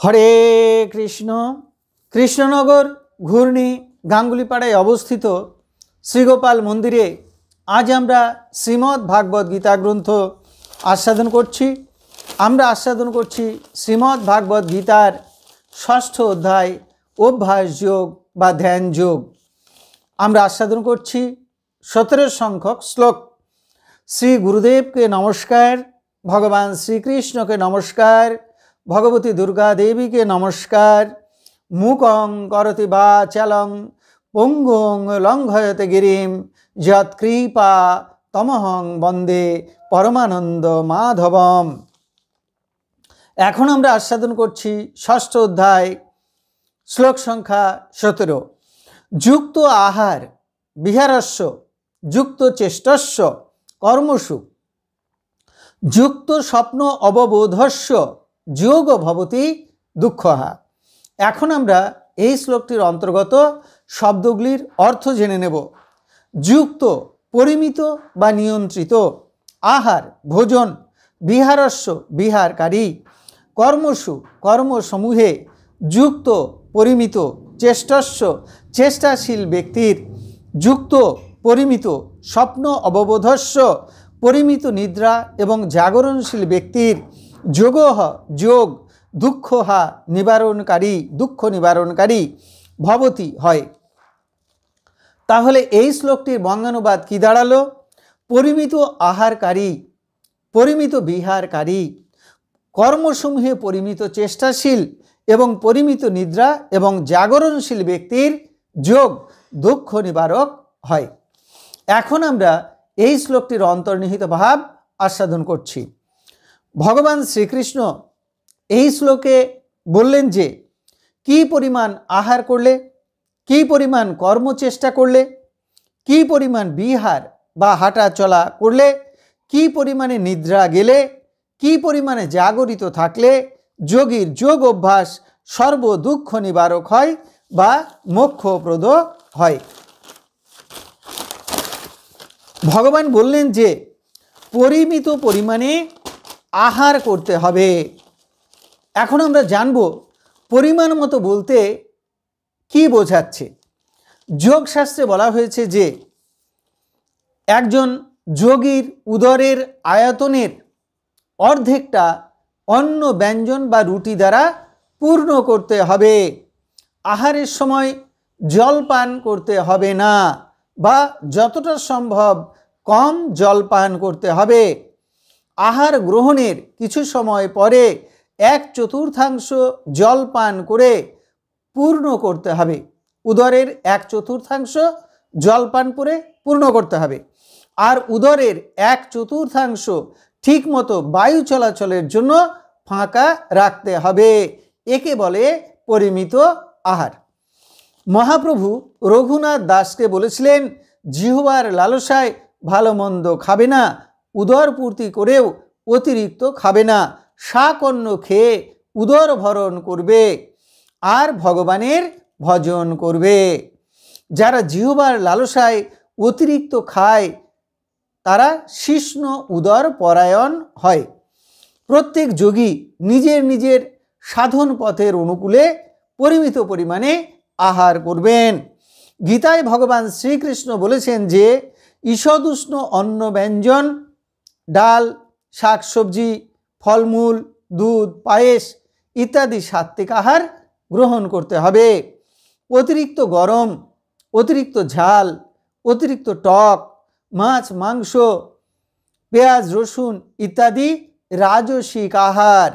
হরে কৃষ্ণ। কৃষ্ণনগর ঘূর্ণি গাঙ্গুলিপাড়ায় অবস্থিত শ্রীগোপাল মন্দিরে আজ আমরা শ্রীমদ্ ভাগবত গীতা গ্রন্থ আস্বাদন করছি। আমরা আস্বাদন করছি শ্রীমদ্ ভাগবত গীতার ষষ্ঠ অধ্যায় অভ্যাস যোগ বা ধ্যান যোগ। আমরা আস্বাদন করছি 17 সংখ্যক শ্লোক। শ্রী গুরুদেবকে নমস্কার, ভগবান শ্রীকৃষ্ণকে নমস্কার, ভগবতী দুর্গা দেবীকে নমস্কার। মুকং করতি বাচালং পঙ্গুং লঙ্ঘয়তে গিরিম যৎকৃপা তমহং বন্দে পরমানন্দ মাধবম। এখন আমরা আস্বাদন করছি ষষ্ঠ অধ্যায় শ্লোক সংখ্যা 17। যুক্ত আহার বিহারস্য যুক্ত চেষ্টস্য কর্মসু যুক্ত স্বপ্ন অববোধস্য যোগ ভবতি দুঃখহা। এখন আমরা এই শ্লোকটির অন্তর্গত শব্দগুলির অর্থ জেনে নেব। যুক্ত পরিমিত বা নিয়ন্ত্রিত, আহার ভোজন, বিহারস্য বিহারকারী, কর্মসু কর্মসমূহে, যুক্ত পরিমিত, চেষ্টস্য চেষ্টাশীল ব্যক্তির, যুক্ত পরিমিত স্বপ্ন অববোধস্য পরিমিত নিদ্রা এবং জাগরণশীল ব্যক্তির, যোগহ যোগ, দুঃখহা নিবারণকারী দুঃখ নিবারণকারী, ভবতি হয়। তাহলে এই শ্লোকটির বঙ্গানুবাদ কি দাঁড়ালো? পরিমিত আহারকারী, পরিমিত বিহারকারী, কর্মসমূহে পরিমিত চেষ্টাশীল এবং পরিমিত নিদ্রা এবং জাগরণশীল ব্যক্তির যোগ দুঃখ নিবারক হয়। এখন আমরা এই শ্লোকটির অন্তর্নিহিত ভাব আস্বাদন করছি। ভগবান শ্রীকৃষ্ণ এই শ্লোকে বললেন যে কি পরিমাণ আহার করলে, কি পরিমাণ কর্মচেষ্টা করলে, কি পরিমাণ বিহার বা হাঁটা চলা করলে, কি পরিমাণে নিদ্রা গেলে, কি পরিমাণে জাগরিত থাকলে যোগীর যোগ অভ্যাস সর্ব দুঃখ নিবারক হয় বা মোক্ষপ্রদ হয়। ভগবান বললেন যে পরিমিত পরিমাণে আহার করতে হবে। এখন আমরা জানব পরিমাণ মতো বলতে কি বোঝাচ্ছে। যোগশাস্ত্রে বলা হয়েছে যে একজন যোগীর উদরের আয়তনের অর্ধেকটা অন্ন ব্যঞ্জন বা রুটি দ্বারা পূর্ণ করতে হবে। আহারের সময় জল পান করতে হবে না বা যতটা সম্ভব কম জল পান করতে হবে। আহার গ্রহণের কিছু সময় পরে 1/4 জল পান করে পূর্ণ করতে হবে। উদরের 1/4 জল পান করে পূর্ণ করতে হবে। আর উদরের 1/4 ঠিক মতো বায়ু চলাচলের জন্য ফাঁকা রাখতে হবে। একে বলে পরিমিত আহার। মহাপ্রভু রঘুনাথ দাসকে বলেছিলেন, জিহ্বার লালসায় ভালো মন্দ খাবে না, উদর পূর্তি করেও অতিরিক্ত খাবে না, শাকঅন্ন খেয়ে উদর ভরণ করবে আর ভগবানের ভজন করবে। যারা জিহ্বার লালসায় অতিরিক্ত খায় তারা শিষ্ণ উদর পরায়ণ হয়। প্রত্যেক যোগী নিজের নিজের সাধন পথের অনুকূলে পরিমিত পরিমাণে আহার করবেন। গীতায় ভগবান শ্রীকৃষ্ণ বলেছেন যে ঈষদুষ্ণ অন্ন ব্যঞ্জন, ডাল, শাকসবজি, ফলমূল, দুধ, পায়েস ইত্যাদি সাত্ত্বিক আহার গ্রহণ করতে হবে। অতিরিক্ত গরম, অতিরিক্ত ঝাল, অতিরিক্ত টক, মাছ, মাংস, পেঁয়াজ, রসুন ইত্যাদি রাজসিক আহার,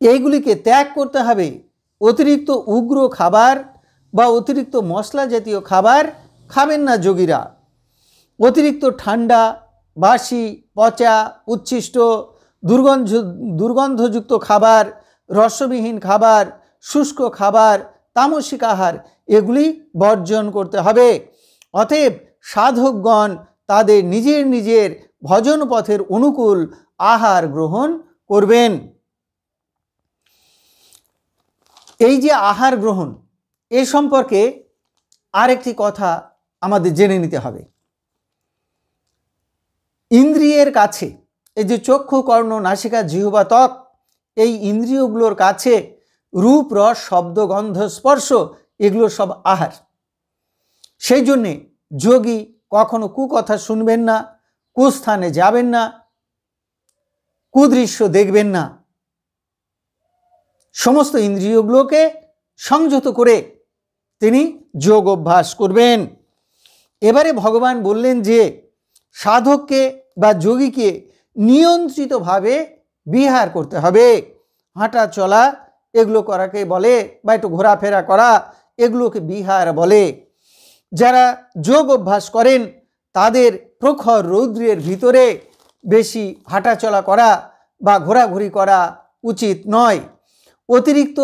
এইগুলিকে ত্যাগ করতে হবে। অতিরিক্ত উগ্র খাবার বা অতিরিক্ত মশলা জাতীয় খাবার খাবেন না যোগীরা। অতিরিক্ত ঠান্ডা, বাসি, পচা, উচ্ছিষ্ট, দুর্গন্ধযুক্ত খাবার, রসবিহীন খাবার, শুষ্ক খাবার, তামসিক আহার এগুলি বর্জন করতে হবে। অতএব সাধকগণ তাদের নিজের নিজের ভজন পথের অনুকূল আহার গ্রহণ করবেন। এই যে আহার গ্রহণ, এ সম্পর্কে আরেকটি কথা আমাদের জেনে নিতে হবে। ইন্দ্রিয়ের কাছে এই যে চক্ষু, কর্ণ, নাসিকা, জিহ্বা, ত্বক এই ইন্দ্রিয়গুলোর কাছে রূপ, রস, শব্দ, গন্ধ, স্পর্শ এগুলো সব আহার। সেই জন্যে যোগী কখনো কুকথা শুনবেন না, কুস্থানে যাবেন না, কুদৃশ্য দেখবেন না। সমস্ত ইন্দ্রিয়গুলোকে সংযত করে তিনি যোগ অভ্যাস করবেন। এবারে ভগবান বললেন যে সাধককে বা যোগীকে নিয়ন্ত্রিতভাবে বিহার করতে হবে। হাঁটা চলা এগুলো করাকে বলে, বা একটু ঘোরাফেরা করা এগুলোকে বিহার বলে। যারা যোগ অভ্যাস করেন তাদের প্রখর রৌদ্রের ভিতরে বেশি হাঁটাচলা করা বা ঘোরাঘুরি করা উচিত নয়। অতিরিক্ত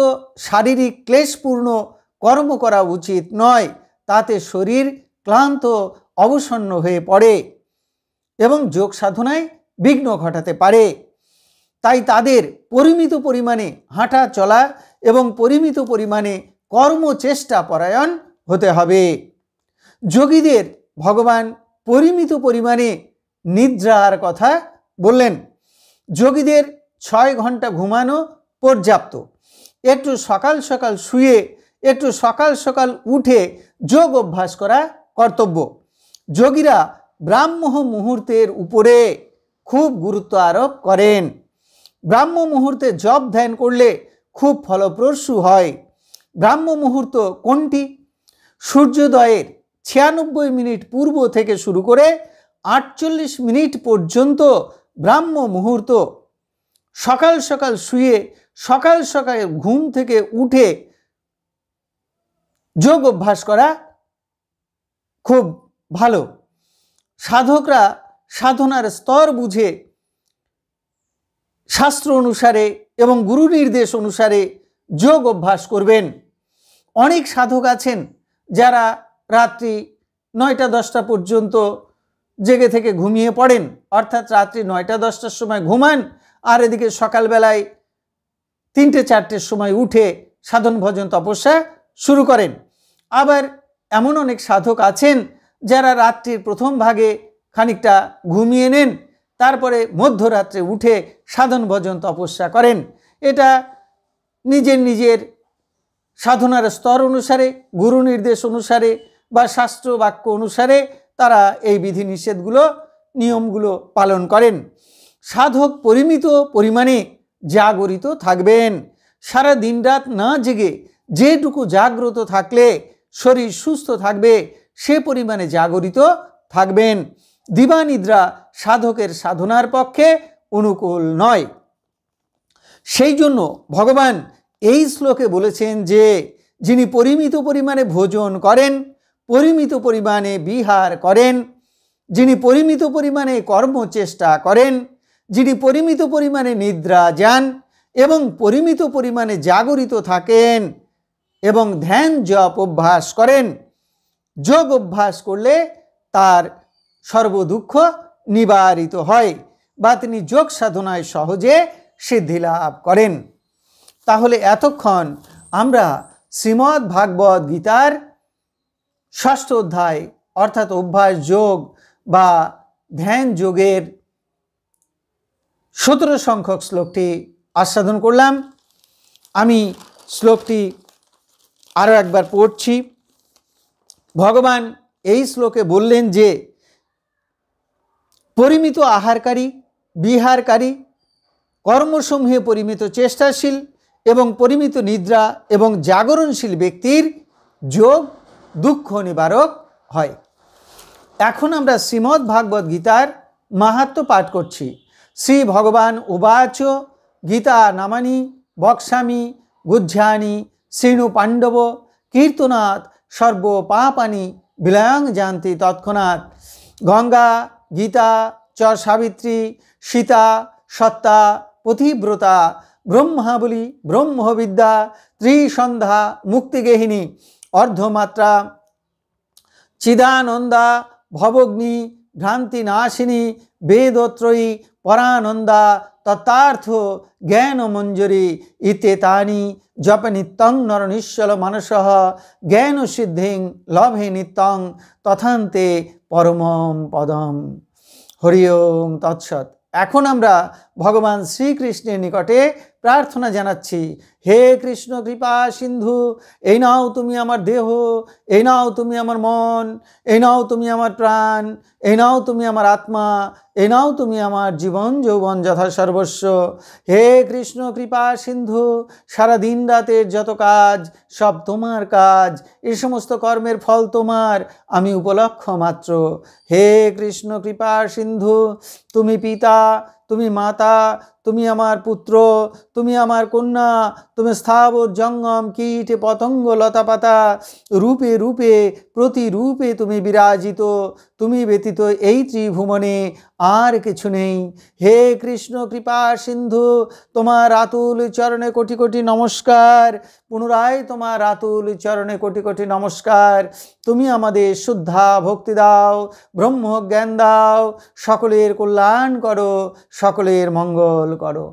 শারীরিক ক্লেশপূর্ণ কর্ম করা উচিত নয়, তাতে শরীর ক্লান্ত অবসন্ন হয়ে পড়ে এবং যোগ সাধনায় বিঘ্ন ঘটাতে পারে। তাই তাদের পরিমিত পরিমাণে হাঁটা চলা এবং পরিমিত পরিমাণে কর্মচেষ্টা পরায়ণ হতে হবে। যোগীদের ভগবান পরিমিত পরিমাণে নিদ্রার কথা বললেন। যোগীদের 6 ঘন্টা ঘুমানো পর্যাপ্ত। একটু সকাল সকাল শুয়ে একটু সকাল সকাল উঠে যোগ অভ্যাস করা কর্তব্য। যোগীরা ব্রাহ্ম মুহূর্তের উপরে খুব গুরুত্ব আরোপ করেন। ব্রাহ্ম মুহূর্তে জপ ধ্যান করলে খুব ফলপ্রসূ হয়। ব্রাহ্ম মুহূর্ত কোনটি? সূর্যোদয়ের 96 মিনিট পূর্ব থেকে শুরু করে 48 মিনিট পর্যন্ত ব্রাহ্ম মুহূর্ত। সকাল সকাল শুয়ে সকাল সকাল ঘুম থেকে উঠে যোগ অভ্যাস করা খুব ভালো। সাধকরা সাধনার স্তর বুঝে শাস্ত্র অনুসারে এবং গুরু নির্দেশ অনুসারে যোগ অভ্যাস করবেন। অনেক সাধক আছেন যারা রাত্রি 9টা-10টা পর্যন্ত জেগে থেকে ঘুমিয়ে পড়েন, অর্থাৎ রাত্রি 9টা-10টার সময় ঘুমান আর এদিকে সকালবেলায় 3টে-4টের সময় উঠে সাধন ভজন তপস্যা শুরু করেন। আবার এমন অনেক সাধক আছেন যারা রাত্রির প্রথম ভাগে খানিকটা ঘুমিয়ে নেন, তারপরে মধ্যরাত্রে উঠে সাধন ভজন তপস্যা করেন। এটা নিজের নিজের সাধনার স্তর অনুসারে, গুরু নির্দেশ অনুসারে বা শাস্ত্র বাক্য অনুসারে তারা এই বিধিনিষেধগুলো নিয়মগুলো পালন করেন। সাধক পরিমিত পরিমাণে জাগরিত থাকবেন। সারা দিন রাত না জেগে যেটুকু জাগ্রত থাকলে শরীর সুস্থ থাকবে সে পরিমাণে জাগরিত থাকবেন। দিবানিদ্রা সাধকের সাধনার পক্ষে অনুকূল নয়। সেই জন্য ভগবান এই শ্লোকে বলেছেন যে যিনি পরিমিত পরিমাণে ভোজন করেন, পরিমিত পরিমাণে বিহার করেন, যিনি পরিমিত পরিমাণে কর্মচেষ্টা করেন, যিনি পরিমিত পরিমাণে নিদ্রা যান এবং পরিমিত পরিমাণে জাগরিত থাকেন এবং ধ্যান জপ অভ্যাস করেন, যোগ অভ্যাস করলে তার সর্বদুঃখ নিবারিত হয় বা তিনি যোগ সাধনায় সহজে সিদ্ধি লাভ করেন। তাহলে এতক্ষণ আমরা শ্রীমদ্ ভাগবত গীতার 6ষ্ঠ অধ্যায় অর্থাৎ অভ্যাস যোগ বা ধ্যান যোগের 17 সংখ্যক শ্লোকটি আস্বাদন করলাম। আমি শ্লোকটি আরও একবার পড়ছি। ভগবান এই শ্লোকে বললেন যে পরিমিত আহারকারী, বিহারকারী, কর্মসমূহে পরিমিত চেষ্টাশীল এবং পরিমিত নিদ্রা এবং জাগরণশীল ব্যক্তির যোগ দুঃখ নিবারক হয়। এখন আমরা শ্রীমদ্ ভাগবত গীতার মাহাত্ম্য পাঠ করছি। শ্রী ভগবান উবাচ গীতা নামানি বক্সামি গুহ্যানি শৃণু পাণ্ডব কীর্তনাৎ সর্ব পাপানি বিলয়ং জানতি তৎক্ষণাৎ। গঙ্গা, গীতা চ সাবিত্রী, সীতা, সত্তা, পতিব্রতা, ব্রহ্মাবলী, ব্রহ্মবিদ্যা, ত্রিসন্ধ্যা, মুক্তিগেহিনী, অর্ধমাত্রা, চিদানন্দা, ভবগ্নি, ভ্রান্তিনাশিনী, বেদত্রয়ী, পরানন্দা, তত্তার্থ জ্ঞানমঞ্জরি ইত্যেতানি জপ নিত্যং নরনিশ্চল মানসঃ জ্ঞান সিদ্ধিং লভে নিত্যং তথান্তে পরমম পদম। হরি ওম তৎসৎ। এখন আমরা ভগবান শ্রীকৃষ্ণের নিকটে প্রার্থনা জানাচ্ছি, হে কৃষ্ণ কৃপা সিন্ধু, এই নাও তুমি আমার দেহ, এই নাও তুমি আমার মন, এই নাও তুমি আমার প্রাণ, এই নাও তুমি আমার আত্মা, এই নাও তুমি আমার জীবন যৌবন যথা সর্বস্ব। হে কৃষ্ণ কৃপা সিন্ধু, সারা দিন রাতের যত কাজ সব তোমার কাজ, এই সমস্ত কর্মের ফল তোমার, আমি উপলক্ষ মাত্র। হে কৃষ্ণ কৃপা সিন্ধু, তুমি পিতা, তুমি মাতা, তুমি আমার পুত্র, তুমি আমার কন্যা, তুমি স্থাবর জঙ্গম কীট পতঙ্গ লতাপাতা রূপে রূপে প্রতিরূপে তুমি বিরাজিত, তুমি ব্যতীত এই ত্রিভুবনে আর কিছু নেই। হে কৃষ্ণ কৃপা সিন্ধু, তোমার আতুল চরণে কোটি কোটি নমস্কার, পুনরায় তোমার আতুল চরণে কোটি কোটি নমস্কার। তুমি আমাদের শুদ্ধা ভক্তি দাও, ব্রহ্মজ্ঞান দাও, সকলের কল্যাণ করো, সকলের মঙ্গল করো।